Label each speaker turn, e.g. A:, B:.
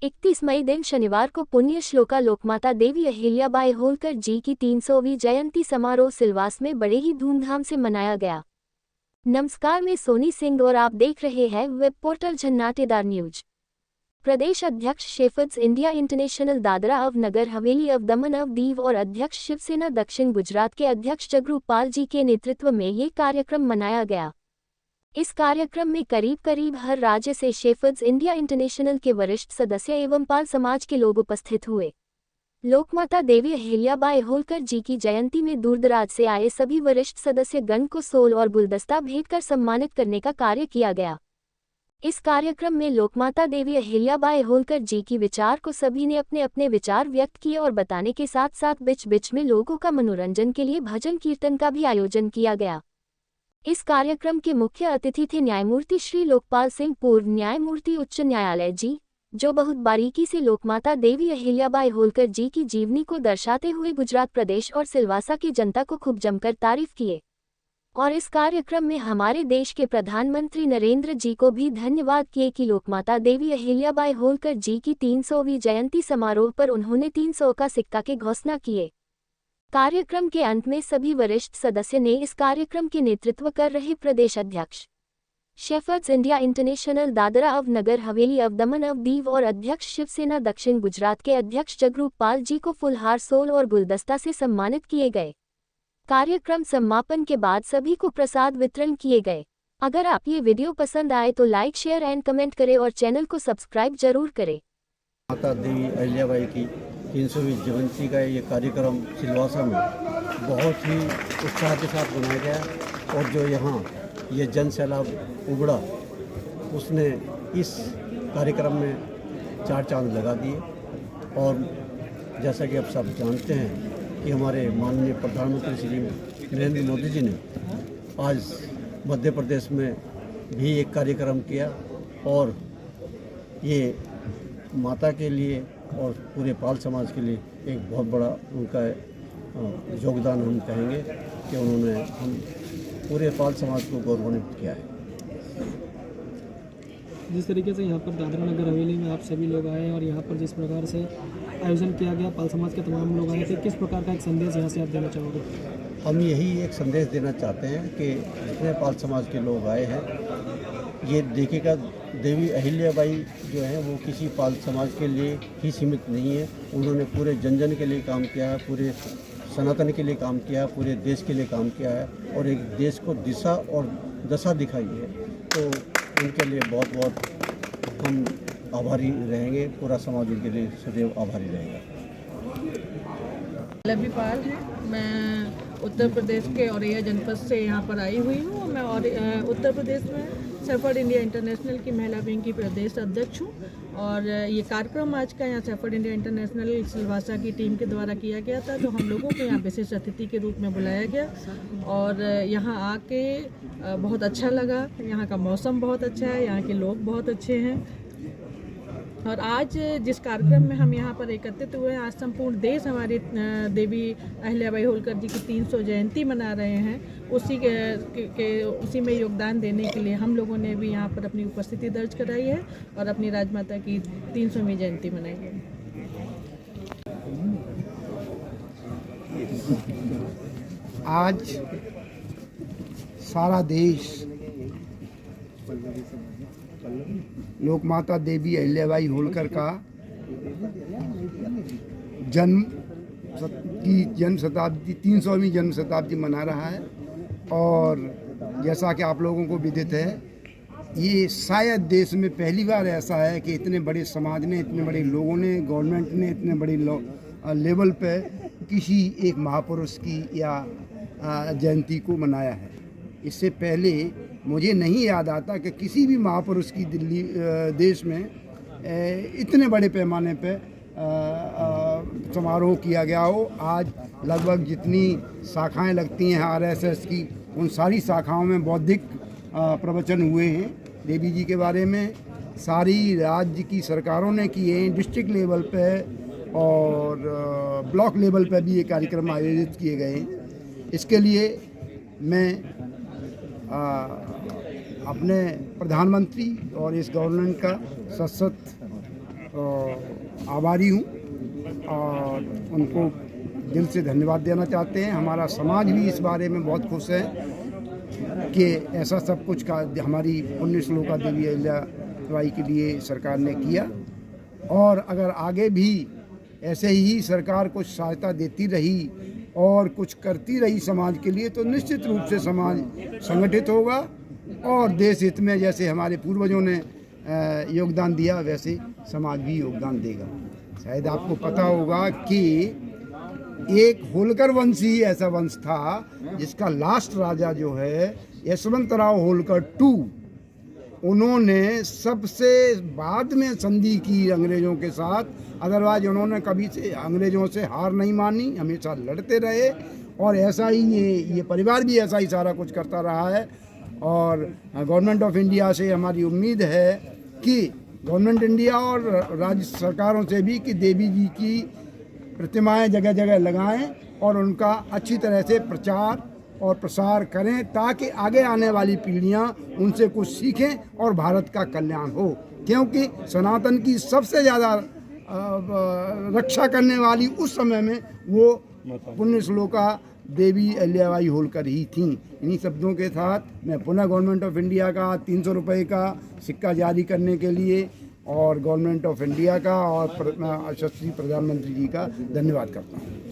A: 31 मई दिन शनिवार को पुण्य श्लोका लोकमाता देवी अहिल्याबाई होलकर जी की 300वीं जयंती समारोह सिलवास में बड़े ही धूमधाम से मनाया गया। नमस्कार, मैं सोनी सिंह और आप देख रहे हैं वेब पोर्टल झन्नाटेदार न्यूज। प्रदेश अध्यक्ष शेफर्ड्स इंडिया इंटरनेशनल दादरा अव नगर हवेली अव दमन अव दीव और अध्यक्ष शिवसेना दक्षिण गुजरात के अध्यक्ष जगरूपाल जी के नेतृत्व में ये कार्यक्रम मनाया गया। इस कार्यक्रम में करीब हर राज्य से शेफर्ड्स इंडिया इंटरनेशनल के वरिष्ठ सदस्य एवं पाल समाज के लोग उपस्थित हुए। लोकमाता देवी अहिल्याबाई होलकर जी की जयंती में दूरदराज से आए सभी वरिष्ठ सदस्य गण को सोल और गुलदस्ता भेंट कर सम्मानित करने का कार्य किया गया। इस कार्यक्रम में लोकमाता देवी अहिल्याबाई होलकर जी की विचार को सभी ने अपने अपने विचार व्यक्त किए और बताने के साथ साथ बीच में लोगों का मनोरंजन के लिए भजन कीर्तन का भी आयोजन किया गया। इस कार्यक्रम के मुख्य अतिथि थे न्यायमूर्ति श्री लोकपाल सिंह, पूर्व न्यायमूर्ति उच्च न्यायालय जी, जो बहुत बारीकी से लोकमाता देवी अहिल्याबाई होलकर जी की जीवनी को दर्शाते हुए गुजरात प्रदेश और सिलवासा की जनता को खूब जमकर तारीफ किए। और इस कार्यक्रम में हमारे देश के प्रधानमंत्री नरेंद्र जी को भी धन्यवाद किए कि लोकमाता देवी अहिल्याबाई होलकर जी की 300वीं जयंती समारोह पर उन्होंने 300 का सिक्का के घोषणा किए। कार्यक्रम के अंत में सभी वरिष्ठ सदस्य ने इस कार्यक्रम के नेतृत्व कर रहे प्रदेश अध्यक्ष शेफर्ड्स इंडिया इंटरनेशनल दादरा अव नगर हवेली अव दमन अव दीव और अध्यक्ष शिवसेना दक्षिण गुजरात के अध्यक्ष जगरूपाल जी को फुलहार, सोल और गुलदस्ता से सम्मानित किए गए। कार्यक्रम समापन के बाद सभी को प्रसाद वितरण किए गए। अगर आप ये वीडियो पसंद आए तो लाइक, शेयर एंड कमेंट करें और चैनल को सब्सक्राइब जरूर करें।
B: माता देवी अहिल्याबाई की 300वीं जयंती का ये कार्यक्रम सिलवासा में बहुत ही उत्साह के साथ मनाया गया और जो यहाँ ये जन सैलाब उमड़ा उसने इस कार्यक्रम में चार चांद लगा दिए। और जैसा कि आप सब जानते हैं कि हमारे माननीय प्रधानमंत्री श्री नरेंद्र मोदी जी ने आज मध्य प्रदेश में भी एक कार्यक्रम किया और ये माता के लिए और पूरे पाल समाज के लिए एक बहुत बड़ा उनका योगदान हम कहेंगे कि उन्होंने हम पूरे पाल समाज को गौरवान्वित किया है।
C: जिस तरीके से यहाँ पर दादरा नगर हवेली में आप सभी लोग आए और यहाँ पर जिस प्रकार से आयोजन किया गया, पाल समाज के तमाम लोग आए थे, किस प्रकार का एक संदेश यहाँ से आप देना चाहोगे?
B: हम यही एक संदेश देना चाहते हैं कि जितने पाल समाज के लोग आए हैं ये देखिएगा, देवी अहिल्याबाई जो है वो किसी पाल समाज के लिए ही सीमित नहीं है। उन्होंने पूरे जन के लिए काम किया है, पूरे सनातन के लिए काम किया है, पूरे देश के लिए काम किया है और एक देश को दिशा और दशा दिखाई है। तो उनके लिए बहुत बहुत हम आभारी रहेंगे, पूरा समाज उनके लिए सदैव आभारी रहेगा।
D: लवी पाल है, मैं उत्तर प्रदेश के औरैया जनपद से यहाँ पर आई हुई हूँ। मैं उत्तर प्रदेश में शेफर्ड इंडिया इंटरनेशनल की महिला विंग की प्रदेश अध्यक्ष हूँ और ये कार्यक्रम आज का यहाँ शेफर्ड इंडिया इंटरनेशनल सिलवासा की टीम के द्वारा किया गया था, तो हम लोगों को यहाँ विशेष अतिथि के रूप में बुलाया गया और यहाँ आके बहुत अच्छा लगा। यहाँ का मौसम बहुत अच्छा है, यहाँ के लोग बहुत अच्छे हैं और आज जिस कार्यक्रम में हम यहाँ पर एकत्रित हुए हैं, आज संपूर्ण देश हमारी देवी अहिल्याबाई होलकर जी की 300 जयंती मना रहे हैं। उसी में योगदान देने के लिए हम लोगों ने भी यहाँ पर अपनी उपस्थिति दर्ज कराई है और अपनी राजमाता की 300वीं जयंती मनाई है।
E: आज सारा देश लोकमाता देवी अहिल्याबाई होलकर का जन्म शताब्दी 300वीं जन्म शताब्दी मना रहा है और जैसा कि आप लोगों को विदित है, ये शायद देश में पहली बार ऐसा है कि इतने बड़े समाज ने, इतने बड़े लोगों ने, गवर्नमेंट ने इतने बड़े लेवल पे किसी एक महापुरुष की या जयंती को मनाया है। इससे पहले मुझे नहीं याद आता कि किसी भी महापुरुष की दिल्ली देश में इतने बड़े पैमाने पे समारोह किया गया हो। आज लगभग जितनी शाखाएं लगती हैं आरएसएस की, उन सारी शाखाओं में बौद्धिक प्रवचन हुए हैं देवी जी के बारे में। सारी राज्य की सरकारों ने किए हैं, डिस्ट्रिक्ट लेवल पे और ब्लॉक लेवल पे भी ये कार्यक्रम आयोजित किए गए हैं। इसके लिए मैं अपने प्रधानमंत्री और इस गवर्नमेंट का सशक्त आभारी हूँ और उनको दिल से धन्यवाद देना चाहते हैं। हमारा समाज भी इस बारे में बहुत खुश है कि ऐसा सब कुछ का हमारी पुण्य श्लोका देवी अहिल्याबाई के लिए सरकार ने किया, और अगर आगे भी ऐसे ही सरकार कुछ सहायता देती रही और कुछ करती रही समाज के लिए, तो निश्चित रूप से समाज संगठित होगा और देश हित में जैसे हमारे पूर्वजों ने योगदान दिया वैसे समाज भी योगदान देगा। शायद आपको पता होगा कि एक होलकर वंश ही ऐसा वंश था जिसका लास्ट राजा जो है यशवंतराव होलकर टू, उन्होंने सबसे बाद में संधि की अंग्रेज़ों के साथ। अदरवाइज उन्होंने कभी से अंग्रेज़ों से हार नहीं मानी, हमेशा लड़ते रहे, और ऐसा ही ये परिवार भी ऐसा ही सारा कुछ करता रहा है। और गवर्नमेंट ऑफ इंडिया से हमारी उम्मीद है कि गवर्नमेंट इंडिया और राज्य सरकारों से भी कि देवी जी की प्रतिमाएं जगह जगह लगाएं और उनका अच्छी तरह से प्रचार और प्रसार करें, ताकि आगे आने वाली पीढ़ियां उनसे कुछ सीखें और भारत का कल्याण हो। क्योंकि सनातन की सबसे ज़्यादा रक्षा करने वाली उस समय में वो पुण्य श्लोका देवी अहिल्याबाई होलकर ही थीं। इन्हीं शब्दों के साथ मैं पुनः गवर्नमेंट ऑफ इंडिया का 300 रुपये का सिक्का जारी करने के लिए और गवर्नमेंट ऑफ इंडिया का और यशस्वी प्रधानमंत्री जी का धन्यवाद करता हूँ।